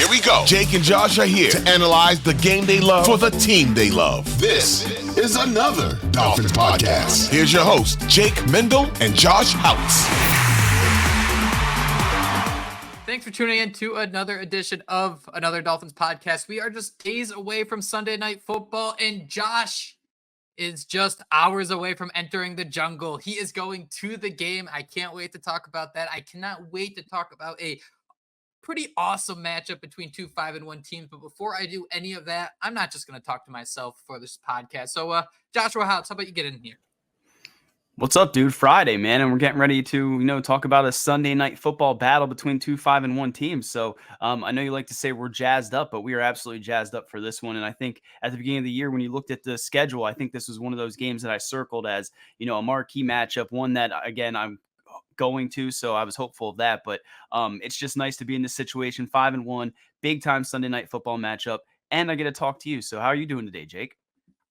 Here we go. Jake and Josh are here to analyze the game they love for the team they love. This is another Dolphins podcast. Here's your host, Jake Mendel and Josh Houtz. Thanks for tuning in to another edition of another Dolphins podcast. We are just days away from Sunday Night Football, and Josh is just hours away from entering the jungle. He is going to the game. I can't wait to talk about that. I cannot wait to talk about a pretty awesome matchup between two 5-1 teams. But before I do any of that, I'm not just going to talk to myself for this podcast. So, Joshua Houtz, how about you get in here? What's up, dude? Friday, man, and we're getting ready to, talk about a Sunday night football battle between two 5-1 teams. So I know you like to say we're jazzed up, but we are absolutely jazzed up for this one. And I think at the beginning of the year, when you looked at the schedule, I think this was one of those games that I circled as, a marquee matchup, one that, again, I'm going to, so I was hopeful of that. But it's just nice to be in this situation, 5-1, big time Sunday night football matchup, and I get to talk to you. So how are you doing today, Jake?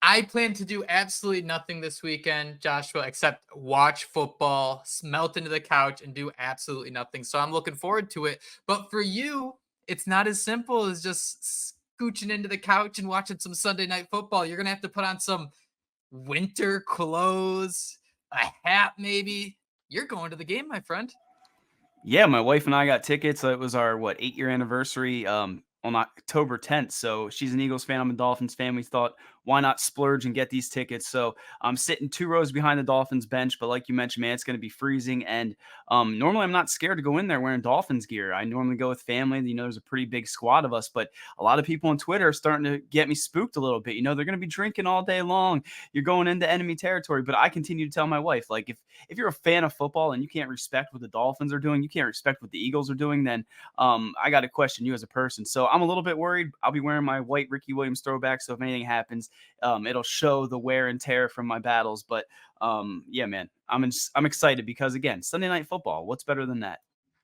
I plan to do absolutely nothing this weekend, Joshua, except watch football, melt into the couch, and do absolutely nothing. So I'm looking forward to it. But for you, it's not as simple as just scooching into the couch and watching some Sunday night football. You're going to have to put on some winter clothes, a hat maybe. You're going to the game, my friend. Yeah, my wife and I got tickets. It was our, 8-year anniversary on October 10th. So she's an Eagles fan. I'm a Dolphins fan. We thought, why not splurge and get these tickets? So I'm sitting 2 rows behind the Dolphins bench. But like you mentioned, man, it's going to be freezing. And normally I'm not scared to go in there wearing Dolphins gear. I normally go with family. There's a pretty big squad of us. But a lot of people on Twitter are starting to get me spooked a little bit. They're going to be drinking all day long. You're going into enemy territory. But I continue to tell my wife, like, if you're a fan of football and you can't respect what the Dolphins are doing, you can't respect what the Eagles are doing, then I got to question you as a person. So I'm a little bit worried. I'll be wearing my white Ricky Williams throwback, so if anything happens, it'll show the wear and tear from my battles. But yeah, man, I'm excited because, again, Sunday night football. What's better than that?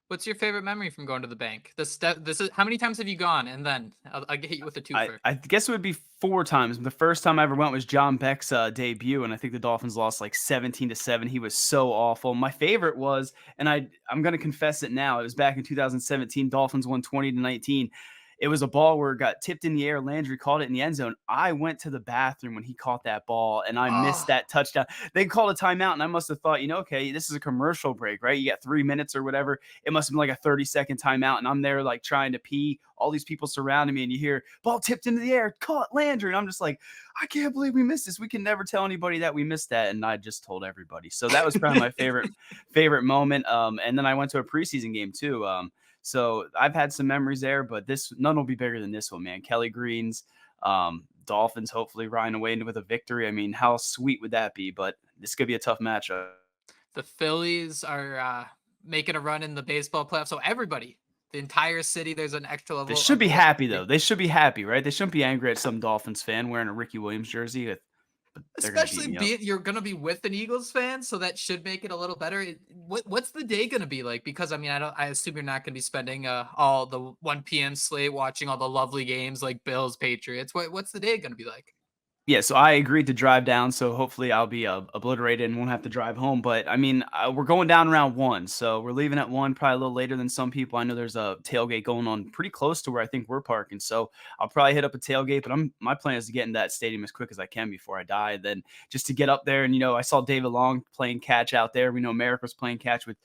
What's your favorite memory from going to the bank? This is how many times have you gone? And then I'll hit you with a twofer. I guess it would be 4 times. The first time I ever went was John Beck's debut, and I think the Dolphins lost like 17-7. He was so awful. My favorite was, and I'm going to confess it now, it was back in 2017. Dolphins won 20-19. It was a ball where it got tipped in the air. Landry caught it in the end zone. I went to the bathroom when he caught that ball, and I missed that touchdown. They called a timeout, and I must have thought, okay, this is a commercial break, right? You got 3 minutes or whatever. It must have been like a 30-second timeout, and I'm there like trying to pee. All these people surrounding me, and you hear, ball tipped into the air, caught Landry. And I'm just like, I can't believe we missed this. We can never tell anybody that we missed that, and I just told everybody. So that was probably my favorite moment. And then I went to a preseason game too. So I've had some memories there, but none will be bigger than this one, man. Kelly Green's Dolphins hopefully riding away with a victory. I mean, how sweet would that be? But this could be a tough matchup. The Phillies are making a run in the baseball playoffs. So everybody, the entire city, there's an extra level. They should be happy, though. They should be happy, right? They shouldn't be angry at some Dolphins fan wearing a Ricky Williams jersey. Especially you're going to be with an Eagles fan, so that should make it a little better. What's the day going to be like? Because I assume you're not going to be spending all the 1 p.m. slate watching all the lovely games like Bills, Patriots. What's the day going to be like? Yeah, so I agreed to drive down, so hopefully I'll be obliterated and won't have to drive home. But, I mean, we're going down around 1, so we're leaving at 1, probably a little later than some people. I know there's a tailgate going on pretty close to where I think we're parking, so I'll probably hit up a tailgate. But my plan is to get in that stadium as quick as I can before I die. Then just to get up there, and, I saw David Long playing catch out there. We know Merrick was playing catch with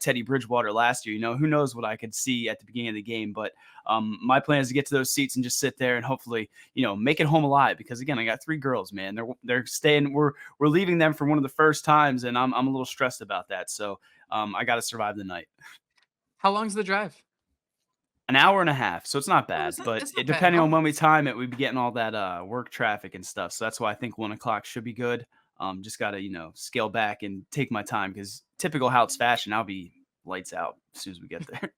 Teddy Bridgewater last year. Who knows what I could see at the beginning of the game. But my plan is to get to those seats and just sit there and hopefully, make it home alive. Because, again, I got 3 girls, man. They're staying. We're leaving them for one of the first times, and I'm a little stressed about that. So I got to survive the night. How long's the drive? An hour and a half, so it's not bad. But depending on when we time it, we'd be getting all that work traffic and stuff. So that's why I think 1 o'clock should be good. Just got to, scale back and take my time, because typical Houtz fashion, I'll be lights out as soon as we get there.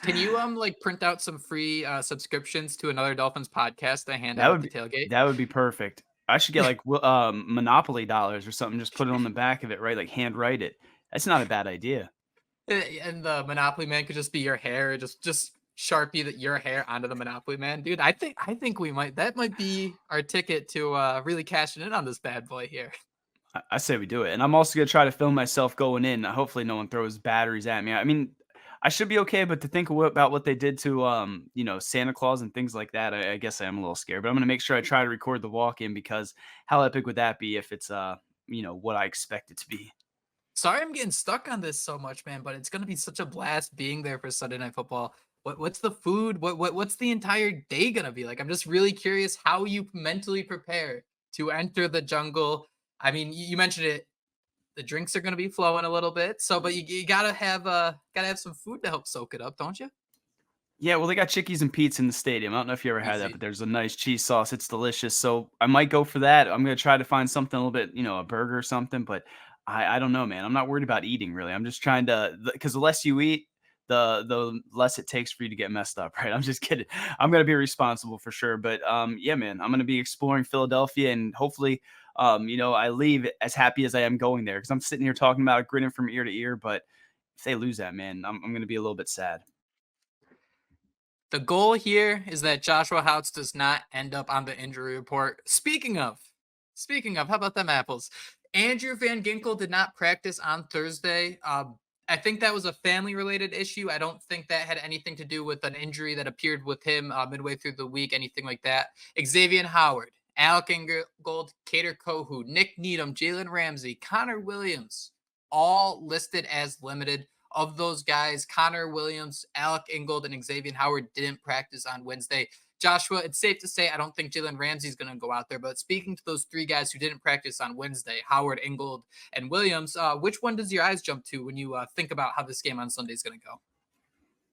Can you print out some free subscriptions to another Dolphins podcast to hand out at the tailgate? That would be perfect. I should get Monopoly dollars or something. Just put it on the back of it, right? Like handwrite it. That's not a bad idea. And the Monopoly man could just be your hair. Just Sharpie your hair onto the Monopoly man, dude. I think that might be our ticket to really cashing in on this bad boy here. I say we do it. And I'm also going to try to film myself going in. Hopefully no one throws batteries at me. I mean, I should be okay, but to think about what they did to, Santa Claus and things like that, I guess I am a little scared. But I'm gonna make sure I try to record the walk-in because how epic would that be if it's, what I expect it to be? Sorry I'm getting stuck on this so much, man, but it's gonna be such a blast being there for Sunday Night Football. What's the food? What's the entire day gonna be like? I'm just really curious how you mentally prepare to enter the jungle. I mean, you mentioned it. The drinks are gonna be flowing a little bit, so but you gotta have some food to help soak it up, don't you? Yeah, well, they got Chickies and Pete's in the stadium. I don't know if you ever had that, Easy. but there's a nice cheese sauce. It's delicious. So I might go for that. I'm gonna try to find something a little bit, a burger or something. But I don't know, man. I'm not worried about eating really. I'm just trying to because the less you eat, the less it takes for you to get messed up, right? I'm just kidding. I'm gonna be responsible for sure. But yeah, man, I'm gonna be exploring Philadelphia and hopefully, I leave as happy as I am going there because I'm sitting here talking about it, grinning from ear to ear. But if they lose that, man, I'm gonna be a little bit sad. The goal here is that Joshua Houts does not end up on the injury report. Speaking of, how about them apples? Andrew Van Ginkel did not practice on Thursday. I think that was a family related issue. I don't think that had anything to do with an injury that appeared with him midway through the week, anything like that. Xavier Howard, Alec Ingold, Cater Kohu, Nick Needham, Jalen Ramsey, Connor Williams, all listed as limited. Of those guys, Connor Williams, Alec Ingold, and Xavier Howard didn't practice on Wednesday. Joshua, it's safe to say I don't think Jalen Ramsey's going to go out there. But speaking to those three guys who didn't practice on Wednesday, Howard, Ingold, and Williams, which one does your eyes jump to when you think about how this game on Sunday is going to go?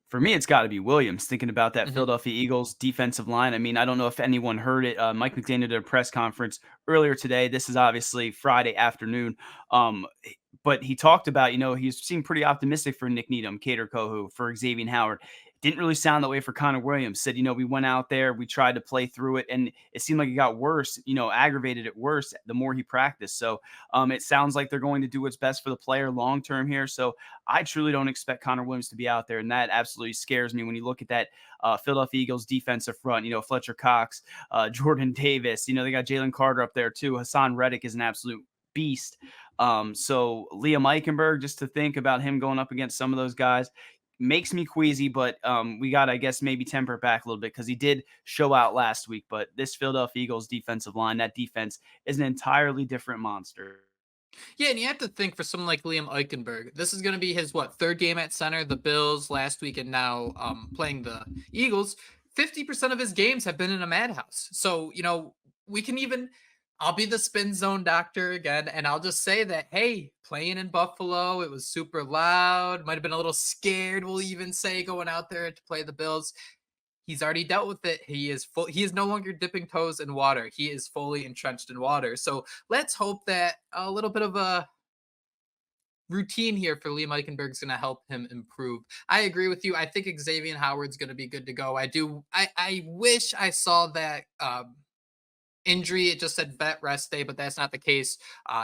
For me, it's got to be Williams. Thinking about that Mhm. Philadelphia Eagles defensive line. I mean, I don't know if anyone heard it. Mike McDaniel did a press conference earlier today. This is obviously Friday afternoon. But he talked about, he seemed pretty optimistic for Nick Needham, Cater Kohu, for Xavier Howard. Didn't really sound that way for Connor Williams. Said, we went out there, we tried to play through it, and it seemed like it got worse, aggravated it worse the more he practiced. So it sounds like they're going to do what's best for the player long term here. So I truly don't expect Connor Williams to be out there, and that absolutely scares me when you look at that Philadelphia Eagles defensive front. Fletcher Cox, Jordan Davis. They got Jalen Carter up there too. Hassan Reddick is an absolute beast. So Liam Eichenberg, just to think about him going up against some of those guys makes me queasy, but we got, I guess, maybe temper it back a little bit because he did show out last week. But this Philadelphia Eagles defensive line, that defense is an entirely different monster. Yeah, and you have to think for someone like Liam Eichenberg, this is going to be his third game at center. The Bills last week, and now playing the Eagles. 50% of his games have been in a madhouse. So we can even. I'll be the spin zone doctor again, and I'll just say that hey, playing in Buffalo, it was super loud. Might have been a little scared. We'll even say going out there to play the Bills. He's already dealt with it. He is no longer dipping toes in water. He is fully entrenched in water. So let's hope that a little bit of a routine here for Liam Eichenberg is going to help him improve. I agree with you. I think Xavier Howard's going to be good to go. I wish I saw that injury. It just said vet rest day, but that's not the case.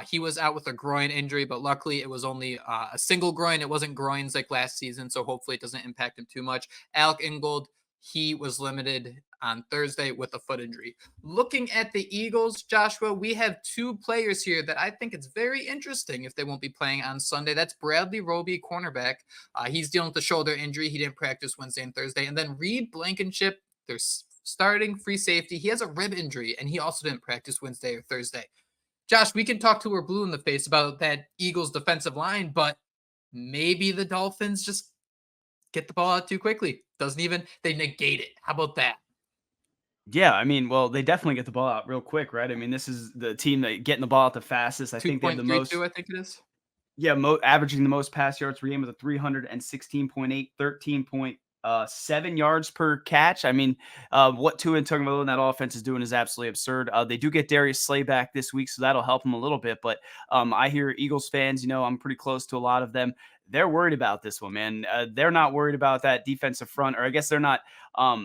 He was out with a groin injury, but luckily it was only a single groin. It wasn't groins like last season, so hopefully it doesn't impact him too much. Alec Ingold, he was limited on Thursday with a foot injury. Looking at the Eagles, Joshua, we have two players here that I think it's very interesting if they won't be playing on Sunday. That's Bradley Roby, cornerback. He's dealing with a shoulder injury. He didn't practice Wednesday and Thursday. And then Reed Blankenship, there's starting free safety. He has a rib injury, and he also didn't practice Wednesday or Thursday. Josh, we can talk till we're blue in the face about that Eagles defensive line, but maybe the Dolphins just get the ball out too quickly. They negate it. How about that? Yeah, I mean, well, they definitely get the ball out real quick, right? I mean, this is the team that getting the ball out the fastest. I think they have the 2.32, most. I think it is. Yeah, averaging the most pass yards per game with a 316.8, 13.7 yards per catch. I mean, what Tua and Tagovailoa in that offense is doing is absolutely absurd. They do get Darius Slay back this week, so that'll help them a little bit. But I hear Eagles fans, I'm pretty close to a lot of them. They're worried about this one, man. They're not worried about that defensive front, or I guess they're not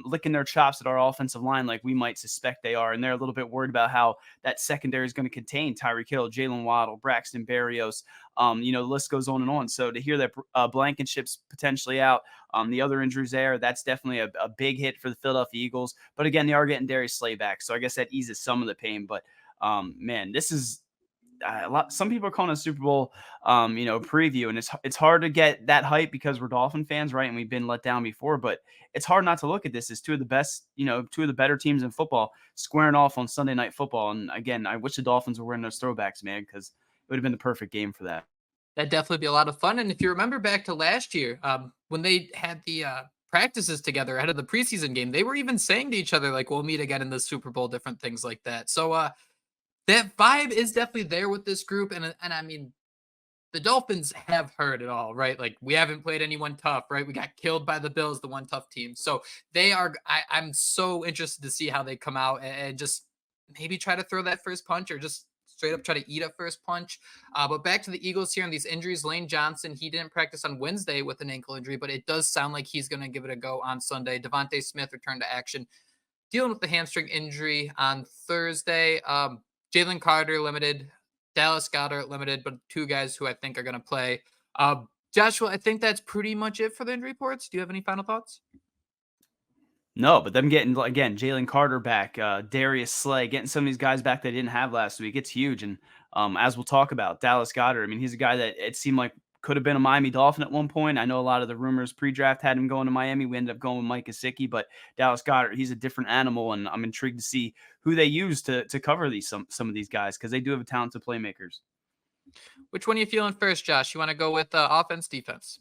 licking their chops at our offensive line like we might suspect they are. And they're a little bit worried about how that secondary is going to contain Tyreek Hill, Jalen Waddle, Braxton Berrios. The list goes on and on. So to hear that Blankenship's potentially out, the other injuries there, that's definitely a big hit for the Philadelphia Eagles. But again, they are getting Darius Slay back. So I guess that eases some of the pain. But man, this is some people are calling it a Super Bowl, preview, and it's hard to get that hype because we're Dolphin fans, right? And we've been let down before, but it's hard not to look at this as two of the better teams in football squaring off on Sunday Night Football. And again, I wish the Dolphins were wearing those throwbacks, man, because it would have been the perfect game for that. That'd definitely be a lot of fun. And if you remember back to last year, when they had the practices together ahead of the preseason game, they were even saying to each other, like, we'll meet again in the Super Bowl, different things like that. So that vibe is definitely there with this group. And I mean, the Dolphins have heard it all, right? Like, we haven't played anyone tough, right? We got killed by the Bills, the one tough team. So they are, I'm so interested to see how they come out and just maybe try to throw that first punch or just straight up try to eat a first punch. But back to the Eagles here and these injuries. Lane Johnson, he didn't practice on Wednesday with an ankle injury, but it does sound like he's going to give it a go on Sunday. Devontae Smith returned to action, dealing with the hamstring injury on Thursday. Jalen Carter limited, Dallas Goedert limited, but two guys who I think are going to play. Joshua, I think that's pretty much it for the injury reports. Do you have any final thoughts? No, but them getting, again, Jalen Carter back, Darius Slay, getting some of these guys back they didn't have last week, it's huge. And as we'll talk about, Dallas Goedert, I mean, he's a guy that it seemed like could have been a Miami Dolphin at one point. I know a lot of the rumors pre-draft had him going to Miami. We ended up going with Mike Gesicki, but Dallas Goedert, he's a different animal, and I'm intrigued to see who they use to cover some of these guys because they do have talented playmakers. Which one are you feeling first, Josh? You want to go with offense, defense?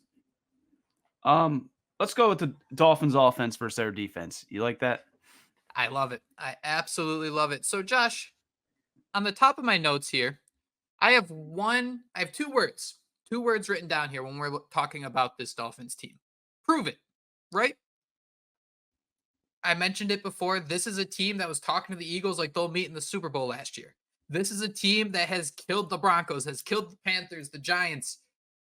Let's go with the Dolphins offense versus their defense. You like that? I love it. I absolutely love it. So, Josh, on the top of my notes here, I have two words written down here when we're talking about this Dolphins team. Prove it, right? I mentioned it before. This is a team that was talking to the Eagles like they'll meet in the Super Bowl last year. This is a team that has killed the Broncos, has killed the Panthers, the Giants.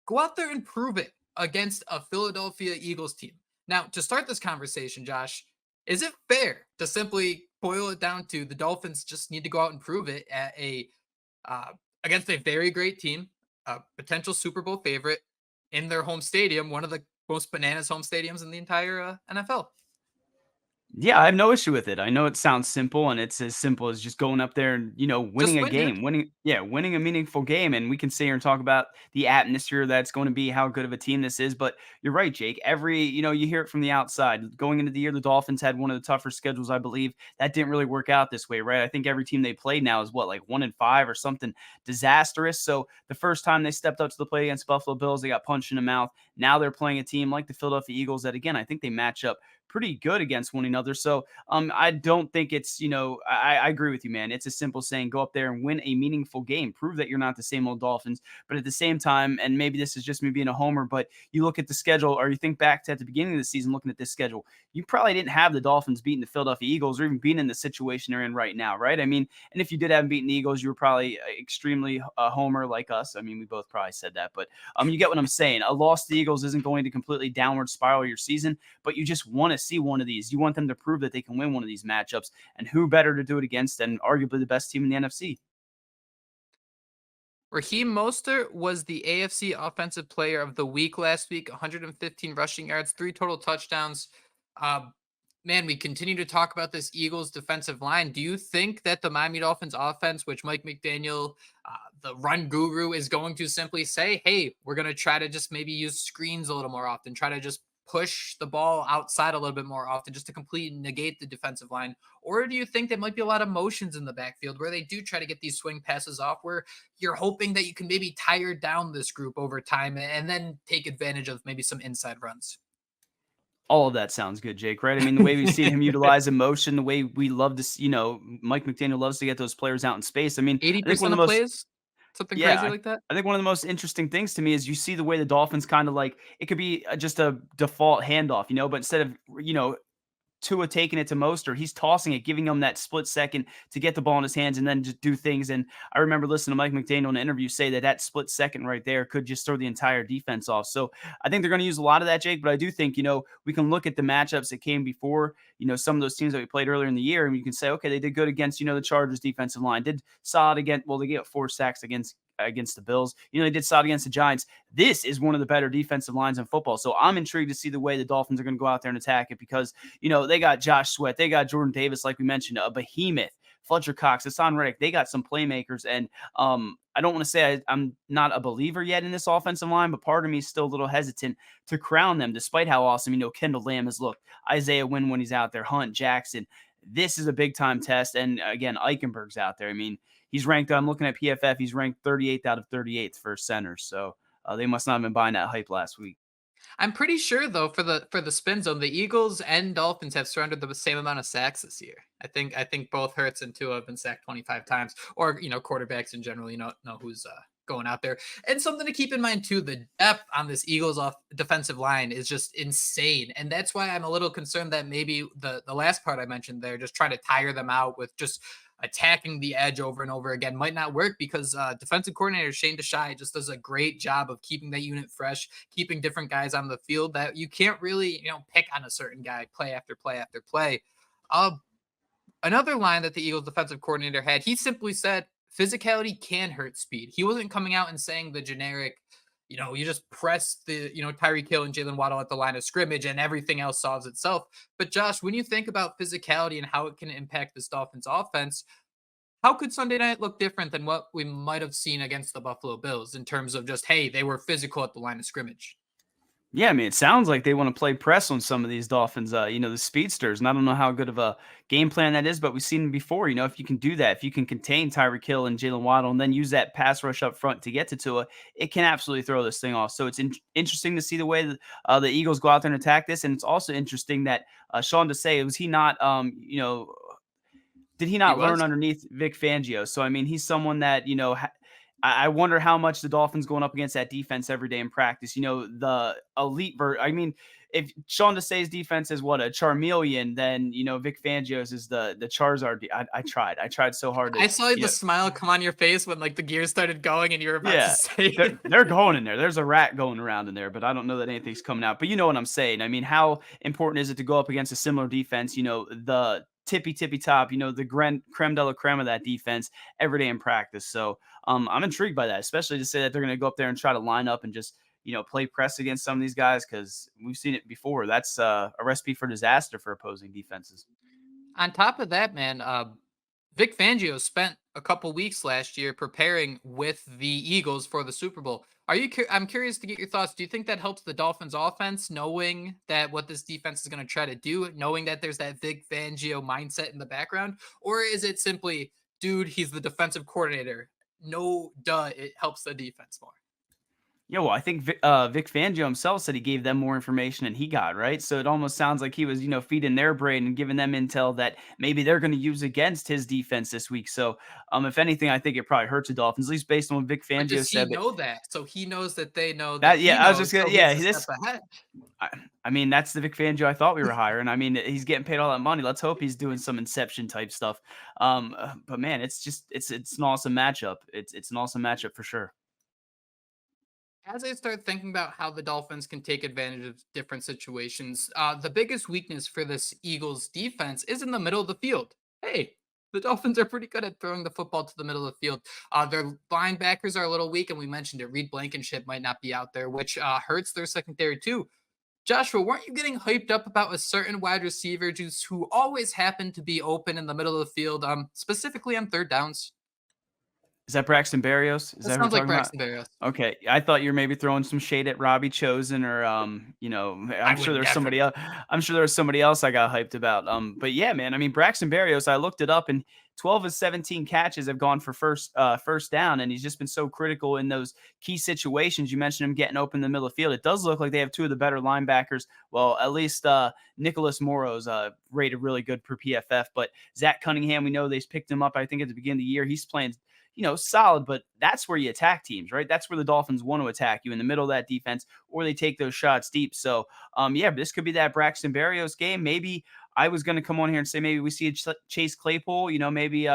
Go out there and prove it against a Philadelphia Eagles team. Now, to start this conversation, Josh, is it fair to simply boil it down to the Dolphins just need to go out and prove it at against a very great team, a potential Super Bowl favorite in their home stadium, one of the most bananas home stadiums in the entire NFL? Yeah, I have no issue with it. I know it sounds simple, and it's as simple as just going up there and, winning a game, winning a meaningful game. And we can sit here and talk about the atmosphere that's going to be, how good of a team this is. But you're right, Jake. You hear it from the outside. Going into the year, the Dolphins had one of the tougher schedules, I believe. That didn't really work out this way, right? I think every team they played now is like 1-5 or something disastrous. So the first time they stepped up to the plate against Buffalo Bills, they got punched in the mouth. Now they're playing a team like the Philadelphia Eagles that, again, I think they match up pretty good against one another. So I don't think it's, I agree with you, man. It's a simple saying, go up there and win a meaningful game. Prove that you're not the same old Dolphins. But at the same time, and maybe this is just me being a homer, but you look at the schedule, or you think back to at the beginning of the season, looking at this schedule, you probably didn't have the Dolphins beating the Philadelphia Eagles or even being in the situation they're in right now, right? I mean, and if you did have them beating the Eagles, you were probably extremely a homer like us. I mean, we both probably said that, but you get what I'm saying. A loss to the Eagles isn't going to completely downward spiral your season, but you just want to see one of these. You want them to prove that they can win one of these matchups, and who better to do it against than arguably the best team in the NFC? Raheem Mostert was the AFC Offensive Player of the Week last week, 115 rushing yards, 3 total touchdowns. Man, we continue to talk about this Eagles defensive line. Do you think that the Miami Dolphins offense, which Mike McDaniel, the run guru, is going to simply say, hey, we're going to try to just maybe use screens a little more often, try to just push the ball outside a little bit more often just to completely negate the defensive line? Or do you think there might be a lot of motions in the backfield where they do try to get these swing passes off, where you're hoping that you can maybe tire down this group over time and then take advantage of maybe some inside runs? All of that sounds good, Jake, right? I mean, the way we've seen him utilize emotion, the way we love to, Mike McDaniel loves to get those players out in space. I mean, 80% of plays? Something crazy like that? I think one of the most interesting things to me is you see the way the Dolphins kind of like, it could be just a default handoff, but instead of, Tua taking it to Mostert, he's tossing it, giving him that split second to get the ball in his hands and then just do things. And I remember listening to Mike McDaniel in an interview say that split second right there could just throw the entire defense off. So I think they're going to use a lot of that, Jake. But I do think, we can look at the matchups that came before, some of those teams that we played earlier in the year, and you can say, okay, they did good against, the Chargers defensive line, did solid against, well, they gave 4 sacks against the Bills. They did solid against the Giants. This is one of the better defensive lines in football. So I'm intrigued to see the way the Dolphins are going to go out there and attack it because, they got Josh Sweat. They got Jordan Davis, like we mentioned, a behemoth, Fletcher Cox, Hassan Reddick, they got some playmakers. And I don't want to say I'm not a believer yet in this offensive line, but part of me is still a little hesitant to crown them, despite how awesome, Kendall Lamb has looked, Isaiah Wynn when he's out there, Hunt, Jackson. This is a big time test. And again, Eichenberg's out there. I mean, he's ranked, I'm looking at PFF, he's ranked 38th out of 38th for center. So they must not have been buying that hype last week. I'm pretty sure though for the spin zone, the Eagles and Dolphins have surrendered the same amount of sacks this year. I think both Hurts and Tua have been sacked 25 times, or quarterbacks in general. Know who's going out there. And something to keep in mind too: the depth on this Eagles defensive line is just insane, and that's why I'm a little concerned that maybe the last part I mentioned there, just trying to tire them out with just attacking the edge over and over again, might not work, because defensive coordinator Shane Desai just does a great job of keeping that unit fresh, keeping different guys on the field that you can't really pick on a certain guy play after play after play. Another line that the Eagles defensive coordinator had, he simply said physicality can hurt speed. He wasn't coming out and saying the generic, you just press the, Tyreek Hill and Jalen Waddle at the line of scrimmage and everything else solves itself. But Josh, when you think about physicality and how it can impact this Dolphins offense, how could Sunday night look different than what we might have seen against the Buffalo Bills in terms of just, hey, they were physical at the line of scrimmage? Yeah, I mean, it sounds like they want to play press on some of these Dolphins, the speedsters. And I don't know how good of a game plan that is, but we've seen before, if you can do that, if you can contain Tyreek Hill and Jalen Waddle and then use that pass rush up front to get to Tua, it can absolutely throw this thing off. So it's interesting to see the way that the Eagles go out there and attack this. And it's also interesting that Sean Desai, was he not, did he not learn underneath Vic Fangio? So, I mean, he's someone that, I wonder how much the Dolphins going up against that defense every day in practice. The elite I mean, if Sean Desai's defense is what, a Charmeleon, then Vic Fangio's is the Charizard. I tried so hard. I saw the smile come on your face when the gears started going and you were about to say they're going in there. There's a rat going around in there, but I don't know that anything's coming out. But you know what I'm saying. I mean, how important is it to go up against a similar defense? The tippy top, the creme de la creme of that defense every day in practice. So I'm intrigued by that, especially to say that they're going to go up there and try to line up and just, play press against some of these guys, because we've seen it before. That's a recipe for disaster for opposing defenses. On top of that, man, Vic Fangio spent a couple weeks last year preparing with the Eagles for the Super Bowl. I'm curious to get your thoughts. Do you think that helps the Dolphins offense, knowing that what this defense is going to try to do, knowing that there's that Vic Fangio mindset in the background? Or is it simply, dude, he's the defensive coordinator? No, it helps the defense more. Yeah, well, I think Vic Fangio himself said he gave them more information than he got, right? So it almost sounds like he was, feeding their brain and giving them intel that maybe they're going to use against his defense this week. So, if anything, I think it probably hurts the Dolphins, at least based on what Vic Fangio said. Does he know that? So he knows that they know that. I was just gonna, step ahead. I mean, that's the Vic Fangio I thought we were hiring. I mean, he's getting paid all that money. Let's hope he's doing some Inception type stuff. But man, it's an awesome matchup. It's an awesome matchup for sure. As I start thinking about how the Dolphins can take advantage of different situations, the biggest weakness for this Eagles defense is in the middle of the field. Hey, the Dolphins are pretty good at throwing the football to the middle of the field. Their linebackers are a little weak, and we mentioned it. Reed Blankenship might not be out there, which hurts their secondary too. Joshua, weren't you getting hyped up about a certain wide receiver who always happened to be open in the middle of the field, specifically on third downs? Is that Braxton Berrios? That sounds like Braxton Berrios. Okay, I thought you were maybe throwing some shade at Robbie Chosen, or I'm sure there's somebody else. I'm sure there was somebody else I got hyped about. But yeah, man, I mean, Braxton Berrios, I looked it up, and 12 of 17 catches have gone for first down, and he's just been so critical in those key situations. You mentioned him getting open in the middle of the field. It does look like they have two of the better linebackers. Well, at least Nicholas Morrow's rated really good per PFF, but Zach Cunningham, we know they picked him up, I think, at the beginning of the year. He's playing solid, but that's where you attack teams, right? That's where the Dolphins want to attack you, in the middle of that defense, or they take those shots deep. So, this could be that Braxton Berrios game. Maybe I was going to come on here and say maybe we see a Chase Claypool, maybe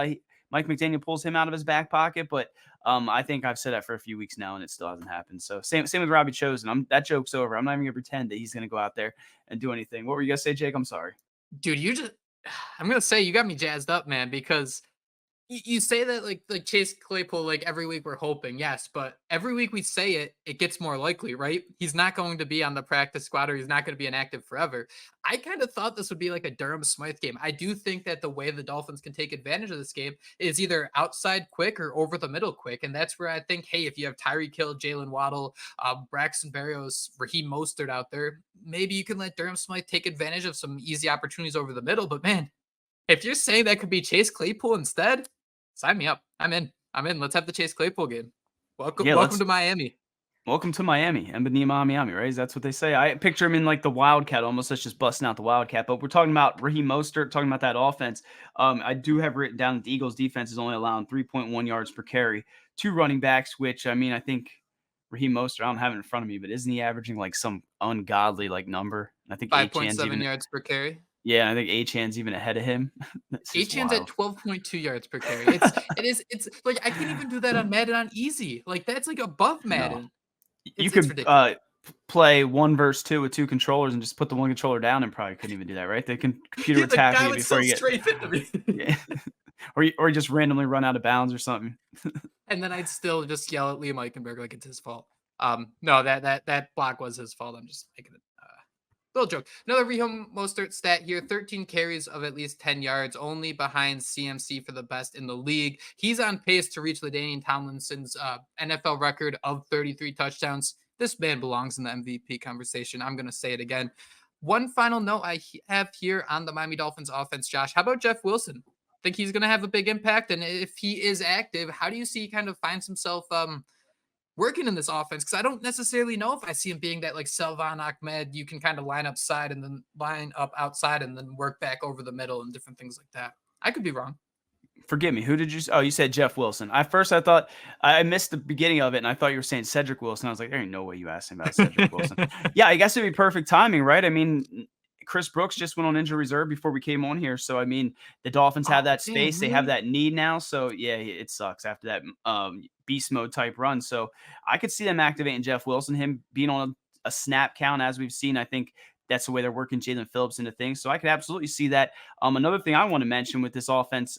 Mike McDaniel pulls him out of his back pocket, but I think I've said that for a few weeks now, and it still hasn't happened. So same with Robbie Chosen. That joke's over. I'm not even going to pretend that he's going to go out there and do anything. What were you going to say, Jake? I'm sorry. Dude, I'm going to say you got me jazzed up, man, because You say that like Chase Claypool, like every week we're hoping, yes, but every week we say it, it gets more likely, right? He's not going to be on the practice squad or he's not going to be inactive forever. I kind of thought this would be like a Durham Smythe game. I do think that the way the Dolphins can take advantage of this game is either outside quick or over the middle quick. And that's where I think, hey, if you have Tyreek Hill, Jalen Waddle, Braxton Berrios, Raheem Mostert out there, maybe you can let Durham Smythe take advantage of some easy opportunities over the middle. But man, if you're saying that could be Chase Claypool instead, sign me up. I'm in. I'm in. Let's have the Chase Claypool game. Yeah, Welcome to Miami. welcome to Miami. Empanema Miami, right? That's what they say. I picture him in like the Wildcat, almost that's just busting out the Wildcat. But we're talking about Raheem Mostert, talking about that offense. I do have written down that the Eagles defense is only allowing 3.1 yards per carry. Two running backs, which I mean, I think Raheem Mostert, I don't have it in front of me, but isn't he averaging like some ungodly like number? And I think Achane's 5.7 even yards per carry. yeah, I think Achane's even ahead of him. That's just Achan's at wild. 12.2 yards per carry. It's like I can't even do that on Madden on easy. Like that's like above No. Madden. You It's could ridiculous. play 1 versus 2 with 2 controllers and just put the 1 controller down and probably couldn't even do that, right? The computer would The tackle guy you would before still you get strafe into me. yeah. Or you just randomly run out of bounds or something. And then I'd still just yell at Liam Eichenberg like it's his fault. No, that block was his fault. I'm just making it little joke. Another Raheem Mostert stat here: 13 carries of at least 10 yards, only behind CMC for the best in the league. He's on pace to reach LaDainian Tomlinson's NFL record of 33 touchdowns. This man belongs in the MVP conversation. I'm going to say it again. One final note I have here on the Miami Dolphins offense, Josh. How about Jeff Wilson? Think he's going to have a big impact? And if he is active, how do you see he kind of finds himself working in this offense? Because I don't necessarily know if I see him being that like De'Von Achane. You can kind of line up side and then line up outside and then work back over the middle and different things like that. I could be wrong. Forgive me. Who did you? Oh, you said Jeff Wilson. I thought I missed the beginning of it, and I thought you were saying Cedric Wilson. I was like, there ain't no way you asked him about Cedric Wilson. Yeah, I guess it'd be perfect timing, right? I mean, Chris Brooks just went on injury reserve before we came on here, so I mean, the Dolphins have that space. They have that need now, so yeah, it sucks after that beast mode type run. So I could see them activating Jeff Wilson, him being on a snap count as we've seen. I think that's the way they're working Jalen Phillips into things. So I could absolutely see that. Another thing I want to mention with this offense,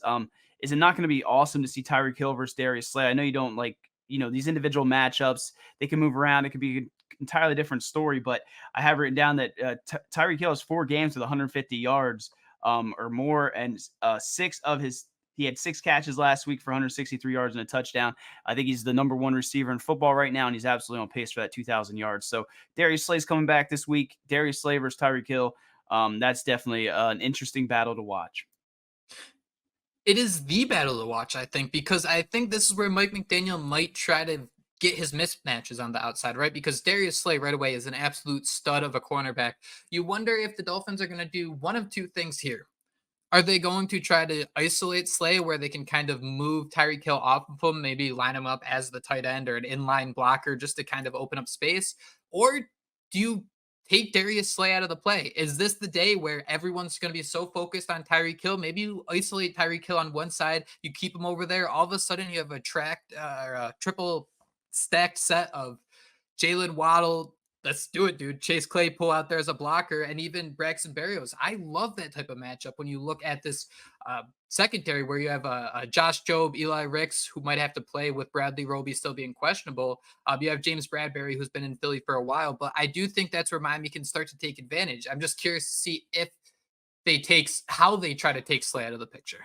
is it not going to be awesome to see Tyreek Hill versus Darius Slay? I know you don't like, these individual matchups. They can move around. It could be an entirely different story, but I have written down that Tyreek Hill has 4 games with 150 yards or more, and he had 6 catches last week for 163 yards and a touchdown. I think he's the number 1 receiver in football right now, and he's absolutely on pace for that 2,000 yards. So Darius Slay's coming back this week. Darius Slay versus Tyreek Hill. That's definitely an interesting battle to watch. It is the battle to watch, I think, because I think this is where Mike McDaniel might try to get his mismatches on the outside, right? Because Darius Slay right away is an absolute stud of a cornerback. You wonder if the Dolphins are going to do one of 2 things here. Are they going to try to isolate Slay where they can kind of move Tyreek Hill off of him, maybe line him up as the tight end or an inline blocker just to kind of open up space? Or do you take Darius Slay out of the play? Is this the day where everyone's going to be so focused on Tyreek Hill? Maybe you isolate Tyreek Hill on one side, you keep him over there. All of a sudden, you have a triple stacked set of Jalen Waddle. Let's do it, dude. Chase Claypool out there as a blocker, and even Braxton Berrios. I love that type of matchup when you look at this secondary where you have a Josh Jobe, Eli Ricks, who might have to play with Bradley Roby still being questionable. You have James Bradbury, who's been in Philly for a while, but I do think that's where Miami can start to take advantage. I'm just curious to see if how they try to take Slay out of the picture.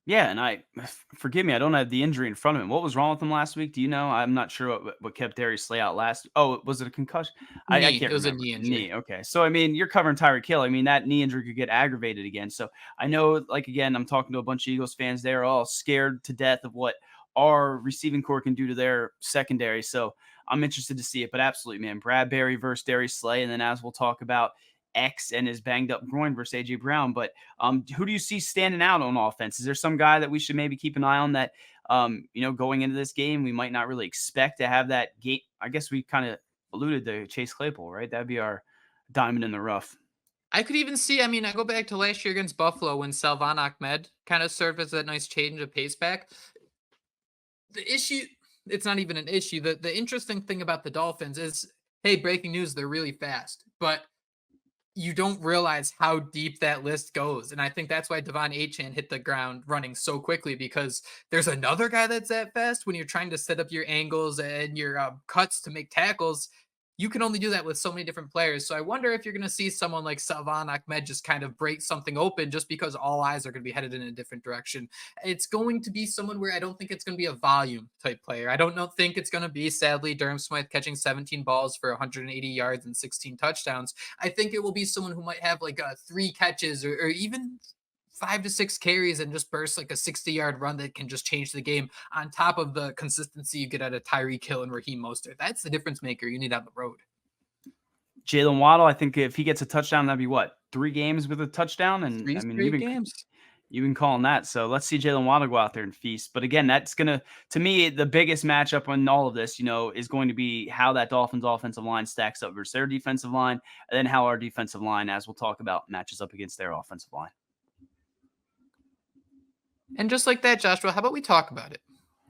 Yeah, and forgive me, I don't have the injury in front of him. What was wrong with him last week? Do you know? I'm not sure what kept Darius Slay out last. Oh, was it a concussion? I Knee. can't It was a remember. knee injury. Knee. Okay, so I mean, you're covering Tyreek Hill. I mean, that knee injury could get aggravated again. So I know, like again, I'm talking to a bunch of Eagles fans. They're all scared to death of what our receiving core can do to their secondary. So I'm interested to see it. But absolutely, man, Bradbury versus Darius Slay, and then as we'll talk about X and his banged up groin versus AJ Brown. But who do you see standing out on offense? Is there some guy that we should maybe keep an eye on that, going into this game, we might not really expect to have that game? I guess we kind of alluded to Chase Claypool, right? That'd be our diamond in the rough. I could even see, I go back to last year against Buffalo when De'Von Achane kind of served as that nice change of pace back. The issue, it's not even an issue. The interesting thing about the Dolphins is, hey, breaking news, they're really fast. But you don't realize how deep that list goes. And I think that's why De'Von Achane hit the ground running so quickly, because there's another guy that's that fast. When you're trying to set up your angles and your cuts to make tackles, you can only do that with so many different players. So I wonder if you're going to see someone like De'Von Achane just kind of break something open, just because all eyes are going to be headed in a different direction. It's going to be someone where I don't think it's going to be a volume type player. I don't think it's going to be, sadly, Durham Smythe catching 17 balls for 180 yards and 16 touchdowns. I think it will be someone who might have like 3 catches or even 5 to 6 carries and just burst like a 60-yard run that can just change the game, on top of the consistency you get out of Tyreek Hill and Raheem Mostert. That's the difference maker you need on the road. Jalen Waddle, I think if he gets a touchdown, that'd be what, 3 games with a touchdown? And 3 I mean, straight games. you've been calling that. So let's see Jalen Waddle go out there and feast. But again, that's to me, the biggest matchup on all of this, is going to be how that Dolphins offensive line stacks up versus their defensive line, and then how our defensive line, as we'll talk about, matches up against their offensive line. And just like that, Joshua, how about we talk about it?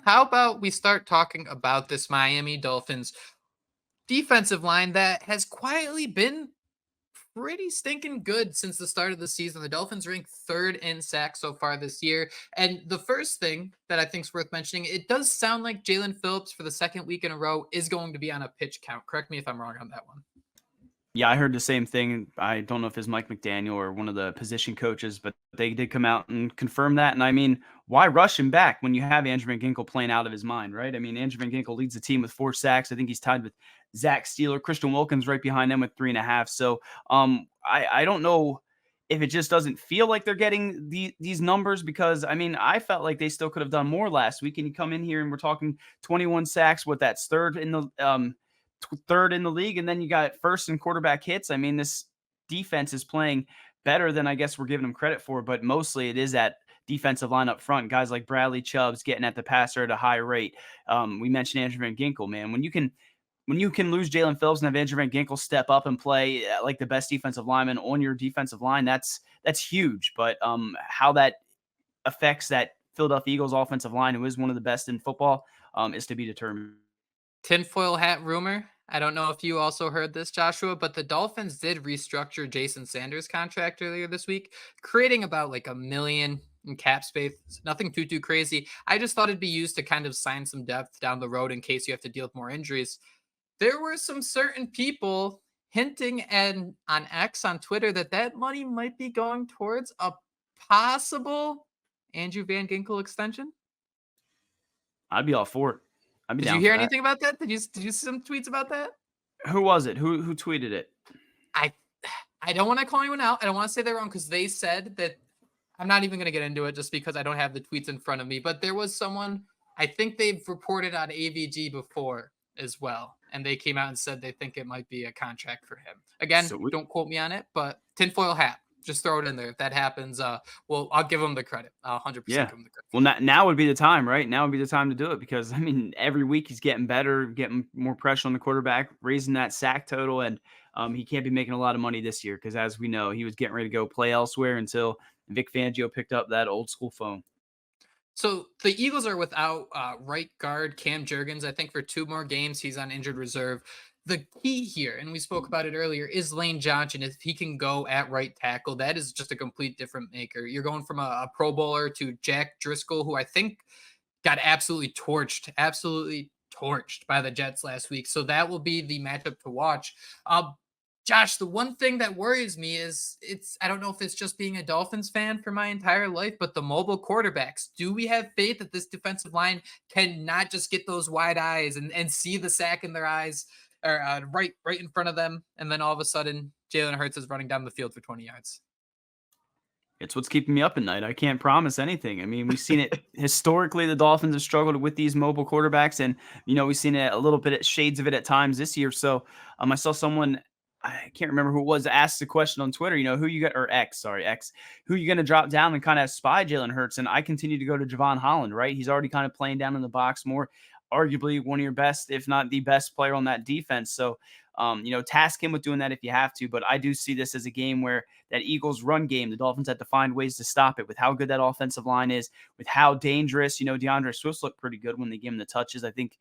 How about we start talking about this Miami Dolphins defensive line that has quietly been pretty stinking good since the start of the season. The Dolphins rank 3rd in sacks so far this year. And the first thing that I think is worth mentioning, it does sound like Jalen Phillips for the 2nd week in a row is going to be on a pitch count. Correct me if I'm wrong on that one. Yeah, I heard the same thing. I don't know if it's Mike McDaniel or one of the position coaches, but they did come out and confirm that. And I mean, why rush him back when you have Andrew Van Ginkel playing out of his mind, right? I mean, Andrew Van Ginkel leads the team with 4 sacks. I think he's tied with Zach Steeler. Christian Wilkins right behind them with 3.5. So I don't know if it just doesn't feel like they're getting these numbers, because, I mean, I felt like they still could have done more last week. And you come in here and we're talking 21 sacks. That's third in the league, and then you got first in quarterback hits. I mean, this defense is playing better than I guess we're giving them credit for, but mostly it is that defensive line up front. Guys like Bradley Chubb's getting at the passer at a high rate. We mentioned Andrew Van Ginkel, man. When you can lose Jalen Phillips and have Andrew Van Ginkel step up and play like the best defensive lineman on your defensive line, that's huge. But how that affects that Philadelphia Eagles offensive line, who is one of the best in football, is to be determined. Tinfoil hat rumor. I don't know if you also heard this, Joshua, but the Dolphins did restructure Jason Sanders' contract earlier this week, creating about like $1 million in cap space. Nothing too crazy. I just thought it'd be used to kind of sign some depth down the road in case you have to deal with more injuries. There were some certain people hinting on X on Twitter that money might be going towards a possible Andrew Van Ginkel extension. I'd be all for it. Did you hear anything about that? Did you see some tweets about that? Who was it? Who tweeted it? I don't want to call anyone out. I don't want to say they're wrong, because they said that. I'm not even going to get into it just because I don't have the tweets in front of me. But there was someone, I think they've reported on AVG before as well, and they came out and said they think it might be a contract for him. Again, don't quote me on it, but tinfoil hat. Just throw it in there. If that happens, I'll give them the credit. 100% give them the credit. Well, now would be the time, right? Now would be the time to do it, because, I mean, every week he's getting better, getting more pressure on the quarterback, raising that sack total, and he can't be making a lot of money this year, because, as we know, he was getting ready to go play elsewhere until Vic Fangio picked up that old school phone. So the Eagles are without right guard Cam Jurgens, I think, for 2 more games. He's on injured reserve. The key here, and we spoke about it earlier, is Lane Johnson. If he can go at right tackle, that is just a complete different maker. You're going from a Pro Bowler to Jack Driscoll, who I think got absolutely torched by the Jets last week. So that will be the matchup to watch. Josh, the one thing that worries me is I don't know if it's just being a Dolphins fan for my entire life, but the mobile quarterbacks. Do we have faith that this defensive line can not just get those wide eyes and see the sack in their eyes, or right in front of them, and then all of a sudden Jalen Hurts is running down the field for 20 yards? It's what's keeping me up at night. I can't promise anything. I mean, we've seen it historically. The Dolphins have struggled with these mobile quarterbacks, and we've seen it a little bit of shades of it at times this year. So I saw someone, I can't remember who it was, asked the question on Twitter, who you got, or X, who you going to drop down and kind of spy Jalen Hurts? And I continue to go to Javon Holland, right? He's already kind of playing down in the box more, arguably one of your best, if not the best player on that defense. So, task him with doing that if you have to. But I do see this as a game where that Eagles run game, the Dolphins have to find ways to stop it with how good that offensive line is, with how dangerous, DeAndre Swift looked pretty good when they gave him the touches. I think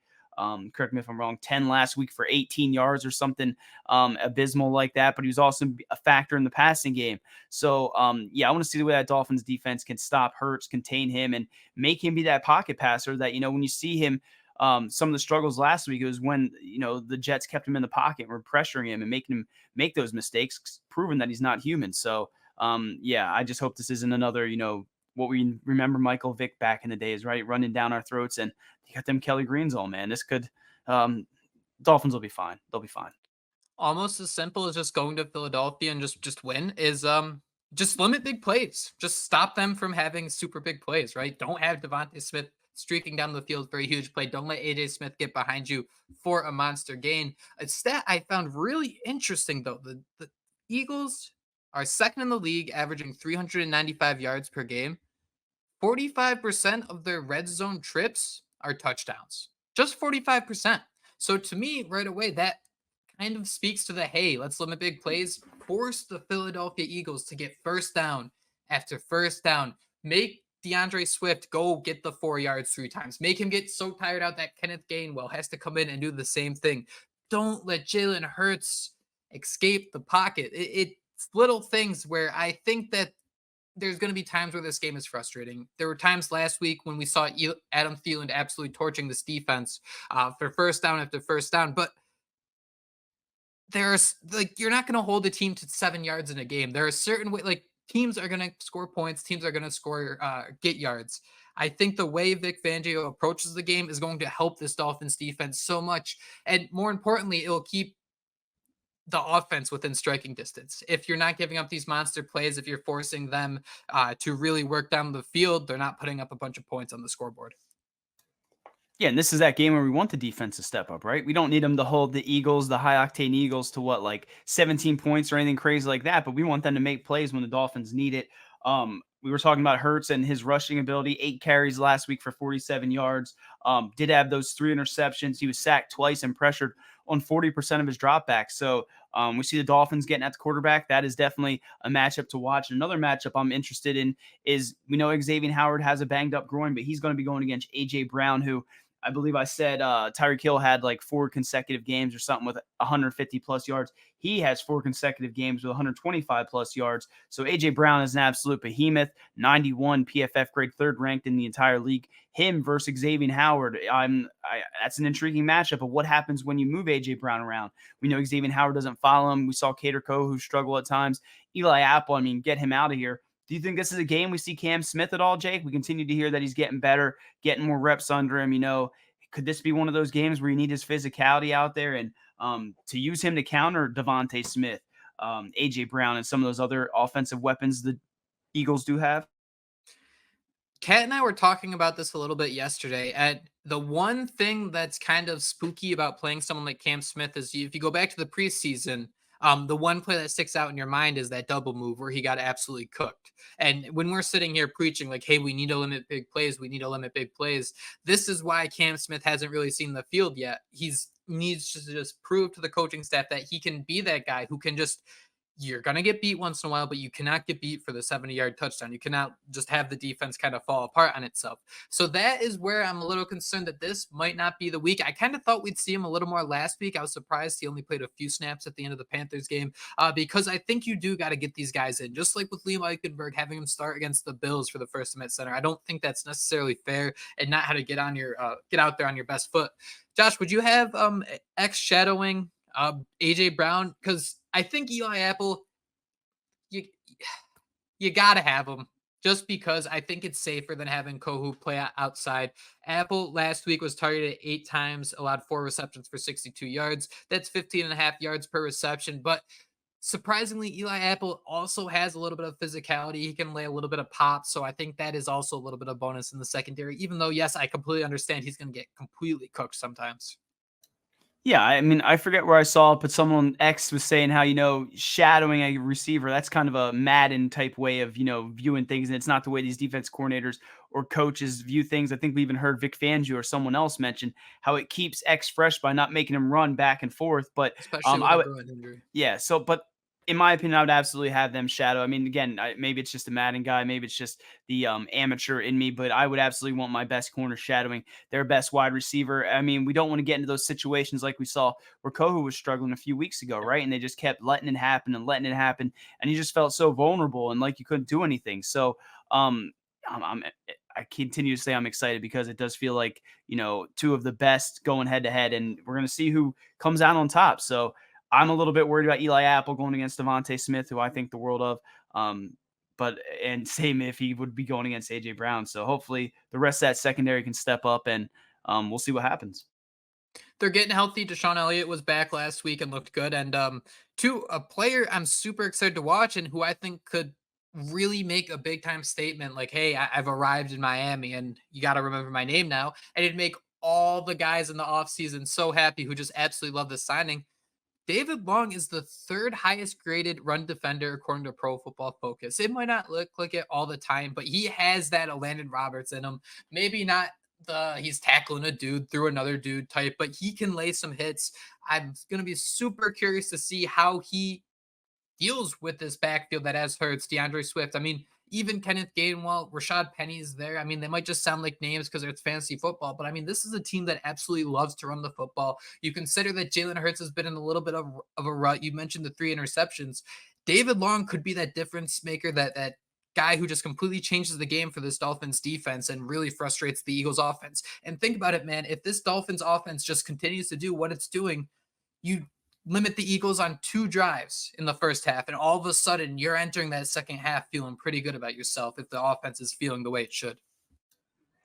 Correct me if I'm wrong, 10 last week for 18 yards or something abysmal like that. But he was also a factor in the passing game. So, yeah, I want to see the way that Dolphins defense can stop Hurts, contain him, and make him be that pocket passer that, when you see him, some of the struggles last week, it was when, the Jets kept him in the pocket and were pressuring him and making him make those mistakes, proving that he's not human. So, yeah, I just hope this isn't another, what we remember Michael Vick back in the days, right? Running down our throats, and you got them Kelly Greens all, man. This could, Dolphins will be fine. They'll be fine. Almost as simple as just going to Philadelphia and just win is just limit big plays. Just stop them from having super big plays, right? Don't have Devontae Smith streaking down the field for a huge play. Don't let AJ Smith get behind you for a monster gain. A stat I found really interesting though, the Eagles are second in the league, averaging 395 yards per game. 45% of their red zone trips are touchdowns. Just 45%. So to me, right away, that kind of speaks to the, hey, let's limit big plays, force the Philadelphia Eagles to get first down after first down, make DeAndre Swift go get the 4 yards 3 times, make him get so tired out that Kenneth Gainwell has to come in and do the same thing. Don't let Jalen Hurts escape the pocket. It's little things where I think that there's going to be times where this game is frustrating. There were times last week when we saw Adam Thielen absolutely torching this defense for first down after first down, but there's you're not going to hold a team to 7 yards in a game. There are certain way, teams are going to score points, teams are going to score get yards. I think the way Vic Fangio approaches the game is going to help this Dolphins defense so much, and more importantly, it'll keep the offense within striking distance. If you're not giving up these monster plays, if you're forcing them to really work down the field, they're not putting up a bunch of points on the scoreboard. Yeah, and this is that game where we want the defense to step up, right? We don't need them to hold the Eagles, the high-octane Eagles, to 17 points or anything crazy like that, but we want them to make plays when the Dolphins need it. We were talking about Hurts and his rushing ability, 8 carries last week for 47 yards. Did have those 3 interceptions. He was sacked twice and pressured on 40% of his dropbacks. So we see the Dolphins getting at the quarterback. That is definitely a matchup to watch. Another matchup I'm interested in is, we know Xavier Howard has a banged up groin, but he's going to be going against A.J. Brown, who I believe I said Tyreek Hill had 4 consecutive games or something with 150 plus yards. He has 4 consecutive games with 125 plus yards. So A.J. Brown is an absolute behemoth, 91 PFF grade, 3rd ranked in the entire league. Him versus Xavier Howard, that's an intriguing matchup of what happens when you move A.J. Brown around. We know Xavier Howard doesn't follow him. We saw Cater Coe, who struggle at times. Eli Apple, get him out of here. Do you think this is a game we see Cam Smith at all, Jake? We continue to hear that he's getting better, getting more reps under him. Could this be one of those games where you need his physicality out there and to use him to counter Devontae Smith, A.J. Brown, and some of those other offensive weapons the Eagles do have? Kat and I were talking about this a little bit yesterday. And the one thing that's kind of spooky about playing someone like Cam Smith is, if you go back to the preseason, the one play that sticks out in your mind is that double move where he got absolutely cooked. And when we're sitting here preaching hey, we need to limit big plays, this is why Cam Smith hasn't really seen the field yet. He needs to just prove to the coaching staff that he can be that guy who can just, you're going to get beat once in a while, but you cannot get beat for the 70-yard touchdown. You cannot just have the defense kind of fall apart on itself. So that is where I'm a little concerned that this might not be the week. I kind of thought we'd see him a little more last week. I was surprised he only played a few snaps at the end of the Panthers game because I think you do got to get these guys in. Just like with Liam Eichenberg, having him start against the Bills for the first time at center, I don't think that's necessarily fair and not how to get out there on your best foot. Josh, would you have X shadowing A.J. Brown? Because I think Eli Apple, you got to have him just because I think it's safer than having Kohou play outside. Apple last week was targeted 8 times, allowed 4 receptions for 62 yards. That's 15.5 yards per reception. But surprisingly, Eli Apple also has a little bit of physicality. He can lay a little bit of pop. So I think that is also a little bit of bonus in the secondary, even though, yes, I completely understand he's going to get completely cooked sometimes. Yeah, I forget where I saw it, but someone X was saying how, shadowing a receiver, that's kind of a Madden type way of, viewing things. And it's not the way these defense coordinators or coaches view things. I think we even heard Vic Fangio or someone else mention how it keeps X fresh by not making him run back and forth. But especially with a groin injury. Yeah. So, but in my opinion, I would absolutely have them shadow. I mean, again, maybe it's just a Madden guy, maybe it's just the amateur in me, but I would absolutely want my best corner shadowing their best wide receiver. I mean, we don't want to get into those situations like we saw where Kohu was struggling a few weeks ago, right? And they just kept letting it happen and letting it happen, and you just felt so vulnerable and like you couldn't do anything. So, I continue to say I'm excited because it does feel like, two of the best going head to head, and we're going to see who comes out on top. So I'm a little bit worried about Eli Apple going against Devontae Smith, who I think the world of. And same if he would be going against AJ Brown. So hopefully the rest of that secondary can step up, and we'll see what happens. They're getting healthy. Deshaun Elliott was back last week and looked good. And to a player I'm super excited to watch and who I think could really make a big time statement like, hey, I've arrived in Miami and you got to remember my name now. And it'd make all the guys in the offseason so happy who just absolutely love this signing. David Long is the third highest graded run defender according to Pro Football Focus. It might not look like it all the time, but he has that Landon Roberts in him. Maybe not he's tackling a dude through another dude type, but he can lay some hits. I'm going to be super curious to see how he deals with this backfield that has Hurts, DeAndre Swift. I mean, even Kenneth Gainwell, Rashad Penny's there. I mean, they might just sound like names because it's fantasy football, but I mean, this is a team that absolutely loves to run the football. You consider that Jalen Hurts has been in a little bit of a rut. You mentioned the 3 interceptions. David Long could be that difference maker, that guy who just completely changes the game for this Dolphins defense and really frustrates the Eagles offense. And think about it, man. If this Dolphins offense just continues to do what it's doing, you limit the Eagles on 2 drives in the first half, and all of a sudden you're entering that second half feeling pretty good about yourself if the offense is feeling the way it should.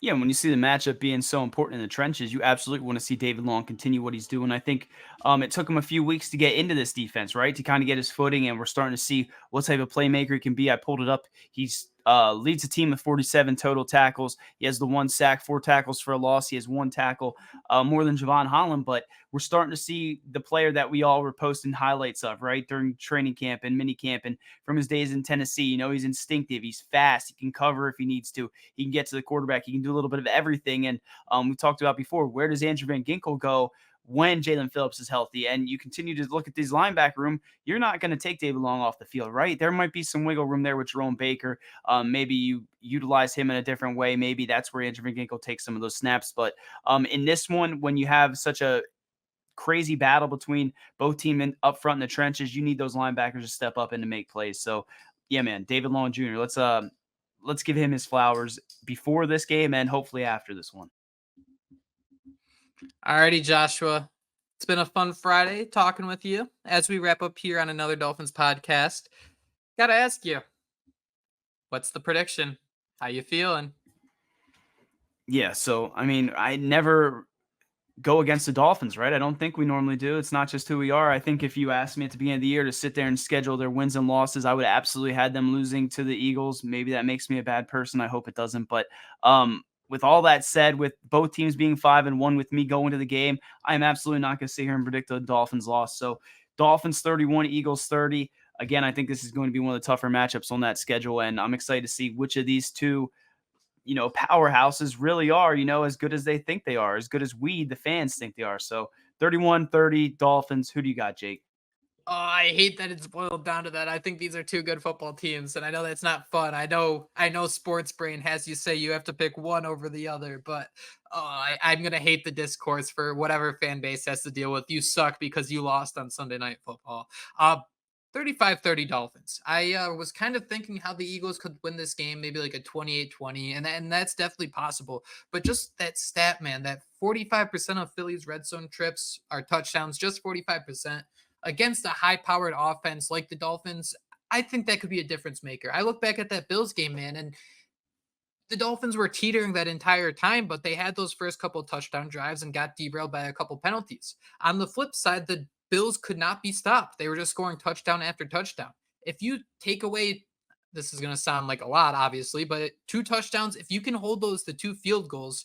Yeah, when you see the matchup being so important in the trenches, you absolutely want to see David Long continue what he's doing. I think it took him a few weeks to get into this defense, right? To kind of get his footing, and we're starting to see what type of playmaker he can be. I pulled it up. He's leads the team with 47 total tackles. He has the 1 sack, 4 tackles for a loss. He has 1 tackle, more than Javon Holland. But we're starting to see the player that we all were posting highlights of, right, during training camp and mini camp and from his days in Tennessee. He's instinctive. He's fast. He can cover if he needs to. He can get to the quarterback. He can do a little bit of everything. And we talked about before, where does Andrew Van Ginkel go when Jalen Phillips is healthy? And you continue to look at these linebacker room, you're not going to take David Long off the field, right? There might be some wiggle room there with Jerome Baker. Maybe you utilize him in a different way. Maybe that's where Andrew Van Ginkel takes some of those snaps. But in this one, when you have such a crazy battle between both teams up front in the trenches, you need those linebackers to step up and to make plays. So, yeah, man, David Long Jr., let's give him his flowers before this game and hopefully after this one. Alrighty, Joshua. It's been a fun Friday talking with you as we wrap up here on another Dolphins podcast. Got to ask you, what's the prediction? How you feeling? Yeah, so, I mean, I never go against the Dolphins, right? I don't think we normally do. It's not just who we are. I think if you asked me at the beginning of the year to sit there and schedule their wins and losses, I would absolutely had them losing to the Eagles. Maybe that makes me a bad person. I hope it doesn't. But with all that said, with both teams being 5-1, with me going to the game, I am absolutely not going to sit here and predict a Dolphins loss. So Dolphins 31, Eagles 30. Again, I think this is going to be one of the tougher matchups on that schedule, and I'm excited to see which of these two powerhouses really are, as good as they think they are, as good as we, the fans, think they are. So 31-30 Dolphins. Who do you got, Jake? Oh, I hate that it's boiled down to that. I think these are 2 good football teams, and I know that's not fun. I know sports brain has you say you have to pick one over the other, but I'm going to hate the discourse for whatever fan base has to deal with. You suck because you lost on Sunday Night Football. 35-30 Dolphins. I was kind of thinking how the Eagles could win this game, maybe like a 28-20, and that's definitely possible. But just that stat, man, that 45% of Philly's red zone trips are touchdowns, just 45%. Against a high-powered offense like the Dolphins, I think that could be a difference maker. I look back at that Bills game, man, and the Dolphins were teetering that entire time, but they had those first couple touchdown drives and got derailed by a couple penalties. On the flip side, the Bills could not be stopped. They were just scoring touchdown after touchdown. If you take away, this is going to sound like a lot, obviously, but 2 touchdowns, if you can hold those to 2 field goals,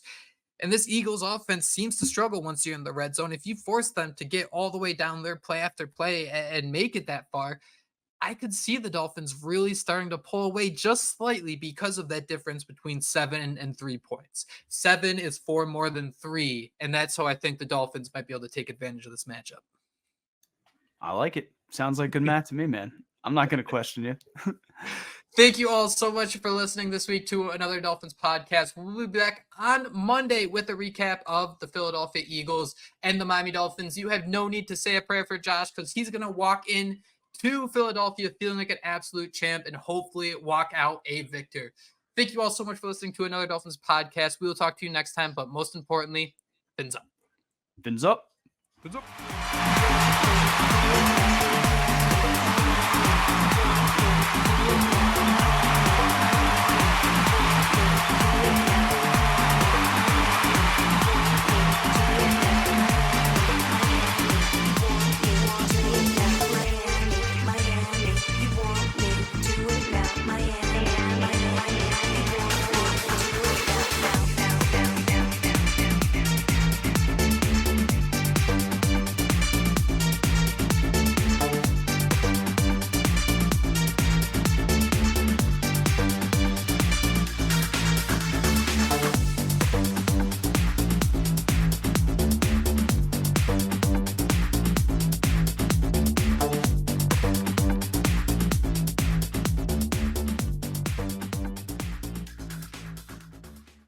and this Eagles offense seems to struggle once you're in the red zone. If you force them to get all the way down there play after play and make it that far, I could see the Dolphins really starting to pull away just slightly because of that difference between 7 and 3 points. 7 is 4 more than 3, and that's how I think the Dolphins might be able to take advantage of this matchup. I like it. Sounds like good math to me, man. I'm not going to question you. Thank you all so much for listening this week to another Dolphins podcast. We'll be back on Monday with a recap of the Philadelphia Eagles and the Miami Dolphins. You have no need to say a prayer for Josh because he's going to walk in to Philadelphia feeling like an absolute champ and hopefully walk out a victor. Thank you all so much for listening to another Dolphins podcast. We will talk to you next time, but most importantly, fins up. Fins up. Fins up.